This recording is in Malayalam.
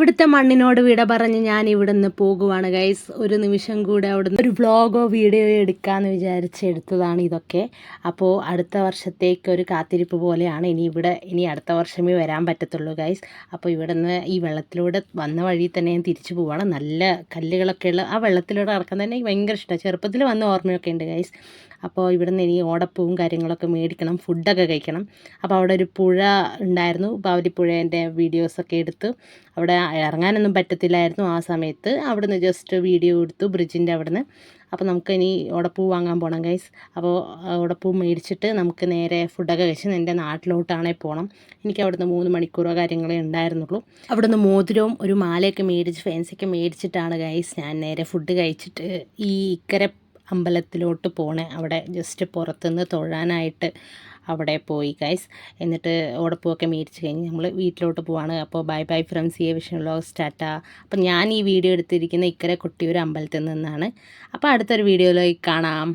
ഇവിടുത്തെ മണ്ണിനോട് വിട പറഞ്ഞ് ഞാൻ ഇവിടുന്ന് പോകുവാണ് ഗൈസ്. ഒരു നിമിഷം കൂടെ അവിടുന്ന് ഒരു വ്ളോഗോ വീഡിയോയോ എടുക്കാമെന്ന് വിചാരിച്ച് എടുത്തതാണ് ഇതൊക്കെ. അപ്പോൾ അടുത്ത വർഷത്തേക്ക് ഒരു കാത്തിരിപ്പ് പോലെയാണ്. ഇനി അടുത്ത വർഷമേ വരാൻ പറ്റത്തുള്ളൂ ഗൈസ്. അപ്പോൾ ഇവിടുന്ന് ഈ വെള്ളത്തിലൂടെ വന്ന വഴി തന്നെ ഞാൻ തിരിച്ചു പോവാണ്. നല്ല കല്ലുകളൊക്കെ ഉള്ള ആ വെള്ളത്തിലൂടെ നടക്കാൻ തന്നെ ഭയങ്കര ഇഷ്ടമാണ്. ചെറുപ്പത്തിൽ വന്ന ഓർമ്മയൊക്കെ ഉണ്ട് ഗൈസ്. അപ്പോൾ ഇവിടുന്ന് ഇനി ഓടപ്പൂവും കാര്യങ്ങളൊക്കെ മേടിക്കണം, ഫുഡൊക്കെ കഴിക്കണം. അപ്പോൾ അവിടെ ഒരു പുഴ ഉണ്ടായിരുന്നു. ബാവലിപ്പുഴേൻ്റെ വീഡിയോസൊക്കെ എടുത്തു. അവിടെ ഇറങ്ങാനൊന്നും പറ്റത്തില്ലായിരുന്നു ആ സമയത്ത്. അവിടുന്ന് ജസ്റ്റ് വീഡിയോ എടുത്തു ബ്രിഡ്ജിൻ്റെ അവിടുന്ന്. അപ്പോൾ നമുക്ക് ഇനി ഓടപ്പൂ വാങ്ങാൻ പോകണം ഗൈസ്. അപ്പോൾ ഓടപ്പൂ മേടിച്ചിട്ട് നമുക്ക് നേരെ ഫുഡൊക്കെ കഴിച്ച് എൻ്റെ നാട്ടിലോട്ടാണെങ്കിൽ പോകണം. എനിക്ക് അവിടുന്ന് 3 മണിക്കൂറോ കാര്യങ്ങളേ ഉണ്ടായിരുന്നുള്ളൂ. അവിടുന്ന് മോതിരവും ഒരു മാലയൊക്കെ മേടിച്ച് ഫാൻസിയൊക്കെ മേടിച്ചിട്ടാണ് ഗൈസ് ഞാൻ നേരെ ഫുഡ് കഴിച്ചിട്ട് ഈ ഇക്കരെ അമ്പലത്തിലോട്ട് പോണേ. അവിടെ ജസ്റ്റ് പുറത്തുനിന്ന് തൊഴാനായിട്ട് അവിടെ പോയി ഗൈസ്. എന്നിട്ട് ഓടപ്പൂവൊക്കെ മേടിച്ച് കഴിഞ്ഞ് നമ്മൾ വീട്ടിലോട്ട് പോവാണ്. അപ്പോൾ bye bye from C A vision vlogs, Tata. അപ്പം ഞാൻ ഈ വീഡിയോ എടുത്തിരിക്കുന്ന ഇക്കരെ കൊട്ടിയൂർ അമ്പലത്തിൽ നിന്നാണ്. അപ്പോൾ അടുത്തൊരു വീഡിയോയിലേക്ക് കാണാം.